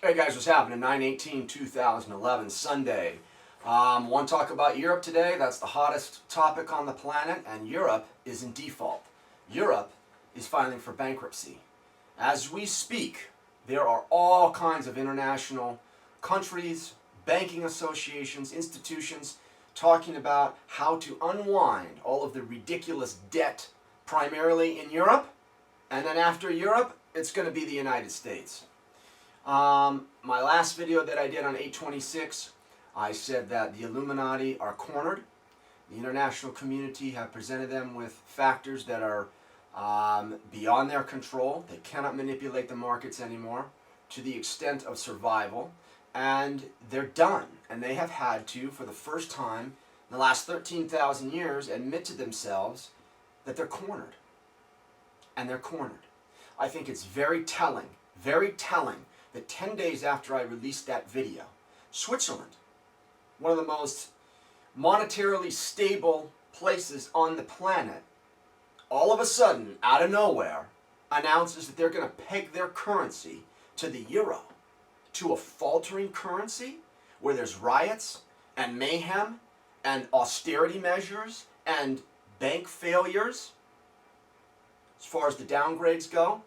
Hey guys, what's happening? 9/18/2011, Sunday. Want to talk about Europe today? That's the hottest topic on the planet, and Europe is in default. Europe is filing for bankruptcy. As we speak, there are all kinds of international countries, banking associations, institutions talking about how to unwind all of the ridiculous debt, primarily in Europe, and then after Europe, it's going to be the United States. My last video that I did on 8/26, I said that the Illuminati are cornered. The international community have presented them with factors that are beyond their control. They cannot manipulate the markets anymore to the extent of survival, and they're done. And they have had to, for the first time in the last 13,000 years, admit to themselves that they're cornered. And they're cornered. I think it's very telling that 10 days after I released that video, Switzerland, one of the most monetarily stable places on the planet, all of a sudden, out of nowhere, announces that they're going to peg their currency to the euro, to a faltering currency where there's riots and mayhem and austerity measures and bank failures, as far as the downgrades go.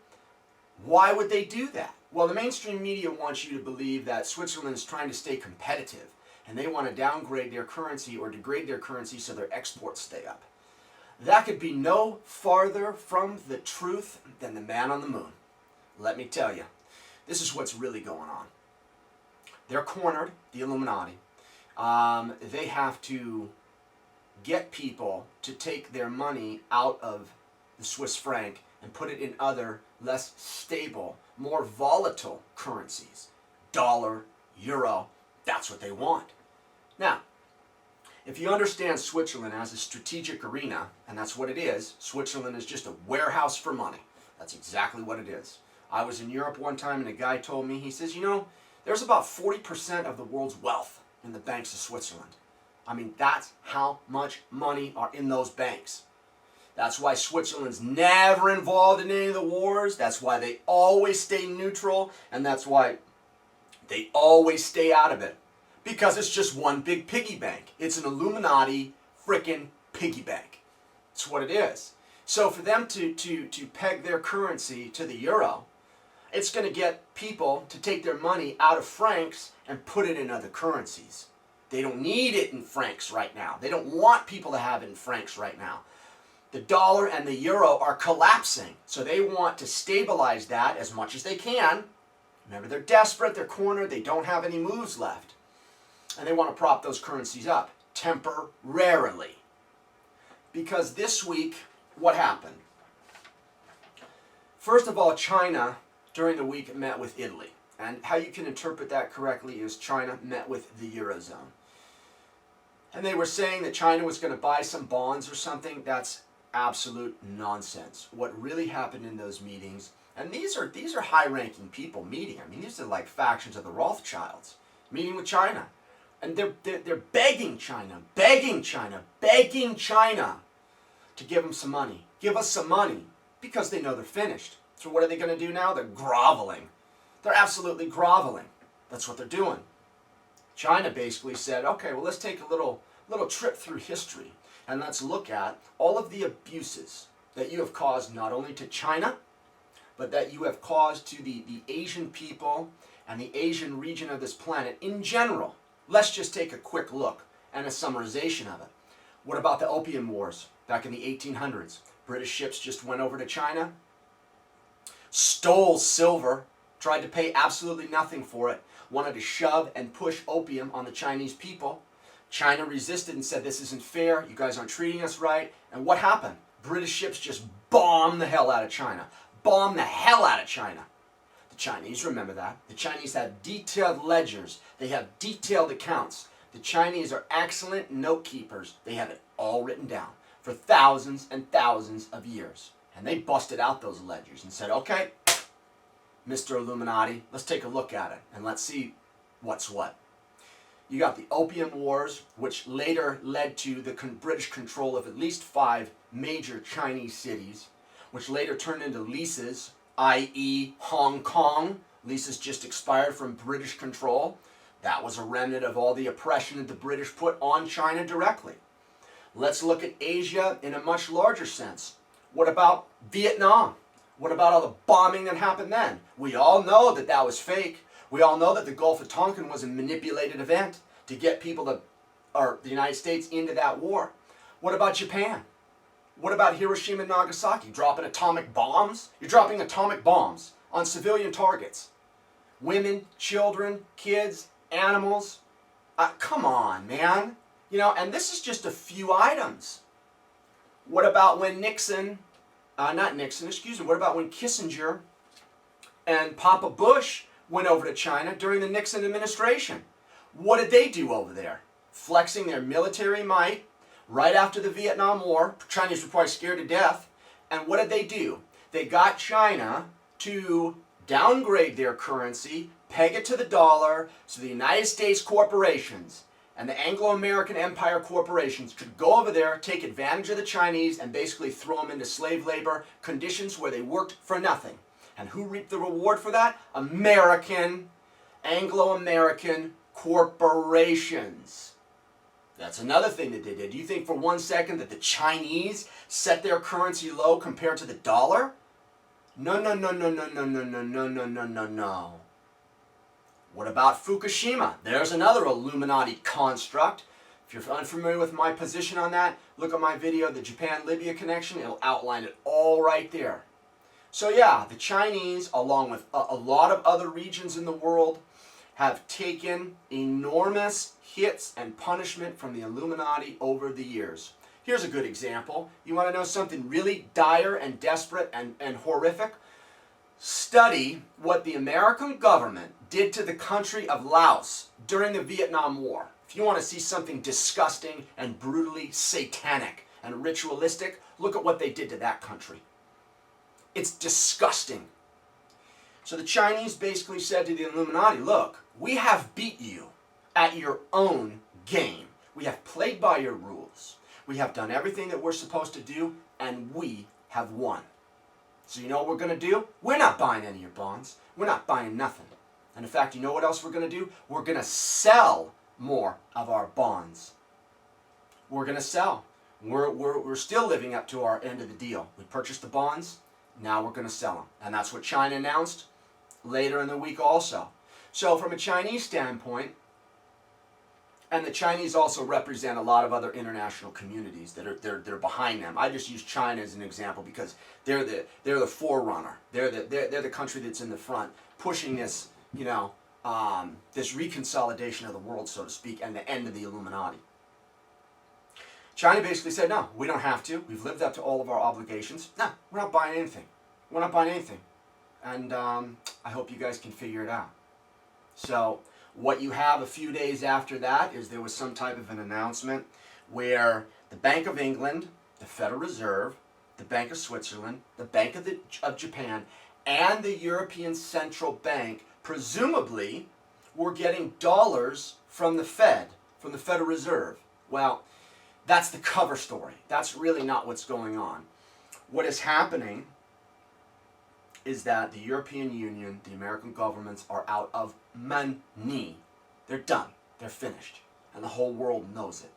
Why would they do that? Well, the mainstream media wants you to believe that Switzerland is trying to stay competitive and they want to downgrade their currency or degrade their currency so their exports stay up. That could be no farther from the truth than the man on the moon. Let me tell you, this is what's really going on. They're cornered, the Illuminati. They have to get people to take their money out of the Swiss franc and put it in other, less stable, more volatile currencies. Dollar, euro, that's what they want. Now, if you understand Switzerland as a strategic arena, and that's what it is, Switzerland is just a warehouse for money. That's exactly what it is. I was in Europe one time and a guy told me, he says, you know, there's about 40% of the world's wealth in the banks of Switzerland. I mean, that's how much money are in those banks. That's why Switzerland's never involved in any of the wars. That's why they always stay neutral. And that's why they always stay out of it. Because it's just one big piggy bank. It's an Illuminati frickin' piggy bank. That's what it is. So for them to peg their currency to the euro, it's going to get people to take their money out of francs and put it in other currencies. They don't need it in francs right now. They don't want people to have it in francs right now. The dollar and the euro are collapsing, so they want to stabilize that as much as they can. Remember, they're desperate, they're cornered, they don't have any moves left. And they want to prop those currencies up, temporarily. Because this week, what happened? First of all, China, during the week, met with Italy. And how you can interpret that correctly is China met with the Eurozone. And they were saying that China was going to buy some bonds or something. That's absolute nonsense. What really happened in those meetings, and these are high-ranking people meeting. I mean, these are like factions of the Rothschilds meeting with China, and they're begging China to give them some money. Give us some money, because they know they're finished. So what are they going to do now? They're groveling. They're absolutely groveling. That's what they're doing. China basically said, okay, well, let's take a little trip through history. And let's look at all of the abuses that you have caused not only to China, but that you have caused to the Asian people and the Asian region of this planet in general. Let's just take a quick look and a summarization of it. What about the Opium Wars back in the 1800s? British ships just went over to China, stole silver, tried to pay absolutely nothing for it, wanted to shove and push opium on the Chinese people. China resisted and said, this isn't fair, you guys aren't treating us right. And what happened? British ships just bombed the hell out of China. Bombed the hell out of China. The Chinese remember that. The Chinese have detailed ledgers. They have detailed accounts. The Chinese are excellent note keepers. They have it all written down for thousands and thousands of years. And they busted out those ledgers and said, okay, Mr. Illuminati, let's take a look at it and let's see what's what. You got the Opium Wars, which later led to the British control of at least 5 major Chinese cities, which later turned into leases, i.e. Hong Kong, Leases just expired from British control. That was a remnant of all the oppression that the British put on China directly. Let's look at Asia in a much larger sense. What about Vietnam? What about all the bombing that happened then? We all know that that was fake. We all know that the Gulf of Tonkin was a manipulated event to get people to, or the United States, into that war. What about Japan? What about Hiroshima and Nagasaki? Dropping atomic bombs? You're dropping atomic bombs on civilian targets. Women, children, kids, animals. Come on, man. You know, and this is just a few items. What about when what about when Kissinger and Papa Bush went over to China during the Nixon administration? What did they do over there? Flexing their military might right after the Vietnam War. Chinese were probably scared to death. And what did they do? They got China to downgrade their currency, peg it to the dollar, so the United States corporations and the Anglo-American Empire corporations could go over there, take advantage of the Chinese, and basically throw them into slave labor conditions where they worked for nothing. And who reaped the reward for that? Anglo-American corporations. That's another thing that they did. Do you think for 1 second that the Chinese set their currency low compared to the dollar? No, no, no, no, no, no, no, no, no, no, no, no, no. What about Fukushima? There's another Illuminati construct. If you're unfamiliar with my position on that, look at my video, The Japan-Libya Connection. It'll outline it all right there. So yeah, the Chinese, along with a lot of other regions in the world, have taken enormous hits and punishment from the Illuminati over the years. Here's a good example. You want to know something really dire and desperate and horrific? Study what the American government did to the country of Laos during the Vietnam War. If you want to see something disgusting and brutally satanic and ritualistic, look at what they did to that country. It's disgusting. So the Chinese basically said to the Illuminati, look, we have beat you at your own game. We have played by your rules. We have done everything that we're supposed to do, and we have won. So you know what we're going to do? We're not buying any of your bonds. We're not buying nothing. And in fact, you know what else we're going to do? We're going to sell more of our bonds. We're going to sell. We're still living up to our end of the deal. We purchased the bonds. Now we're going to sell them. And that's what China announced later in the week also. So from a Chinese standpoint, and the Chinese also represent a lot of other international communities that are they're behind them. I just use China as an example because they're the forerunner. They're the country that's in the front, pushing this this reconsolidation of the world, so to speak, and the end of the Illuminati. China basically said, no, we don't have to. We've lived up to all of our obligations. No, we're not buying anything. We're not buying anything. And I hope you guys can figure it out. So what you have a few days after that is there was some type of an announcement where the Bank of England, the Federal Reserve, the Bank of Switzerland, the Bank of Japan, and the European Central Bank presumably were getting dollars from the Fed, from the Federal Reserve. Well, that's the cover story. That's really not what's going on. What is happening is that the European Union, the American governments are out of money. They're done. They're finished. And the whole world knows it.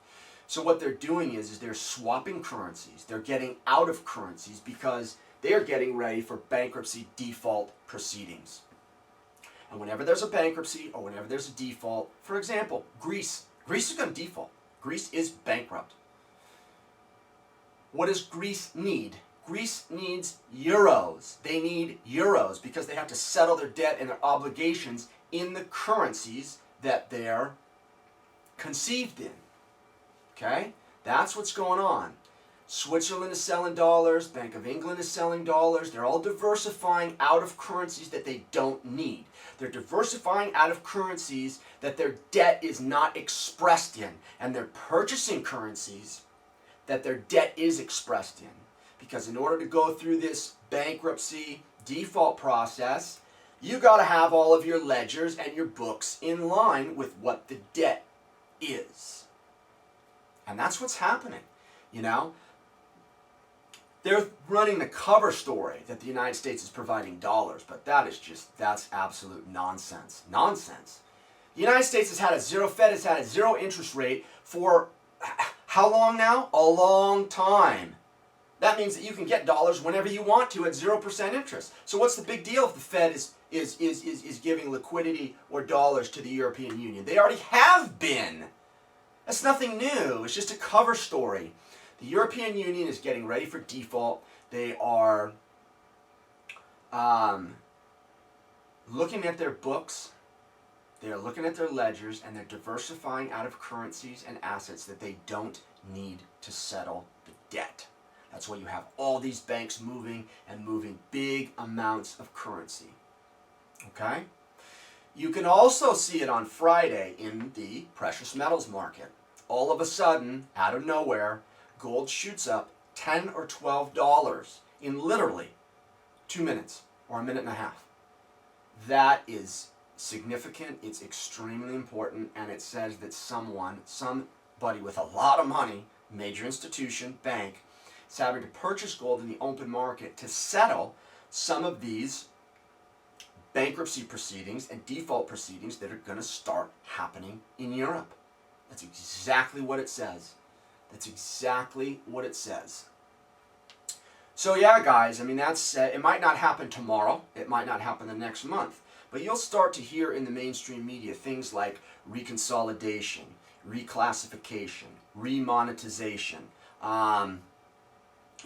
So what they're doing is they're swapping currencies. They're getting out of currencies because they are getting ready for bankruptcy default proceedings. And whenever there's a bankruptcy or whenever there's a default, for example, Greece is going to default. Greece is bankrupt. What does Greece need? Greece needs euros. They need euros because they have to settle their debt and their obligations in the currencies that they're conceived in. Okay? That's what's going on. Switzerland is selling dollars. Bank of England is selling dollars. They're all diversifying out of currencies that they don't need. They're diversifying out of currencies that their debt is not expressed in. And they're purchasing currencies that their debt is expressed in. Because in order to go through this bankruptcy default process, you got to have all of your ledgers and your books in line with what the debt is. And that's what's happening. You know, they're running the cover story that the United States is providing dollars, but that's absolute nonsense. Nonsense. The United States has had a zero, Fed has had a zero interest rate for how long now? A long time. That means that you can get dollars whenever you want to at 0% interest. So what's the big deal if the Fed is giving liquidity or dollars to the European Union? They already have been. That's nothing new. It's just a cover story. The European Union is getting ready for default. They are looking at their books. They are looking at their ledgers, and they're diversifying out of currencies and assets that they don't need to settle the debt. That's why you have all these banks moving big amounts of currency. Okay? You can also see it on Friday in the precious metals market. All of a sudden, out of nowhere, gold shoots up $10 or $12 in literally 2 minutes or a minute and a half. That is significant, it's extremely important, and it says that somebody with a lot of money, major institution, bank, is having to purchase gold in the open market to settle some of these bankruptcy proceedings and default proceedings that are going to start happening in Europe. That's exactly what it says. That's exactly what it says. So yeah, guys, I mean, it might not happen tomorrow. It might not happen the next month. But you'll start to hear in the mainstream media things like reconsolidation, reclassification, remonetization.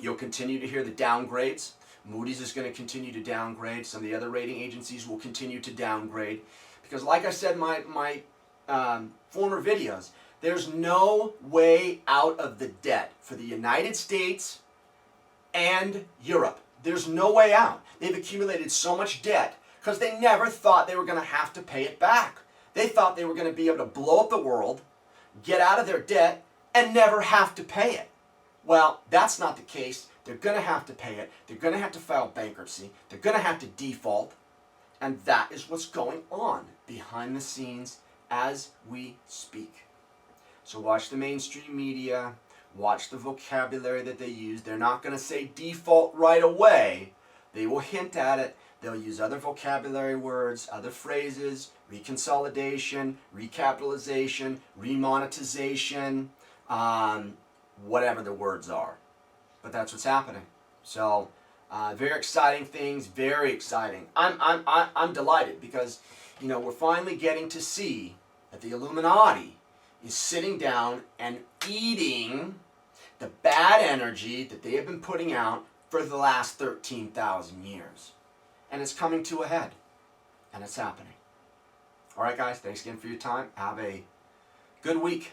You'll continue to hear the downgrades. Moody's is going to continue to downgrade. Some of the other rating agencies will continue to downgrade. Because like I said in my former videos, there's no way out of the debt for the United States and Europe. There's no way out. They've accumulated so much debt because they never thought they were going to have to pay it back. They thought they were going to be able to blow up the world, get out of their debt, and never have to pay it. Well, that's not the case. They're going to have to pay it. They're going to have to file bankruptcy. They're going to have to default. And that is what's going on behind the scenes as we speak. So watch the mainstream media. Watch the vocabulary that they use. They're not going to say default right away. They will hint at it. They'll use other vocabulary words, other phrases, reconsolidation, recapitalization, remonetization, whatever the words are. But that's what's happening. So very exciting things, very exciting. I'm delighted because, you know, we're finally getting to see that the Illuminati is sitting down and eating the bad energy that they have been putting out for the last 13,000 years. And it's coming to a head. And it's happening. All right, guys. Thanks again for your time. Have a good week.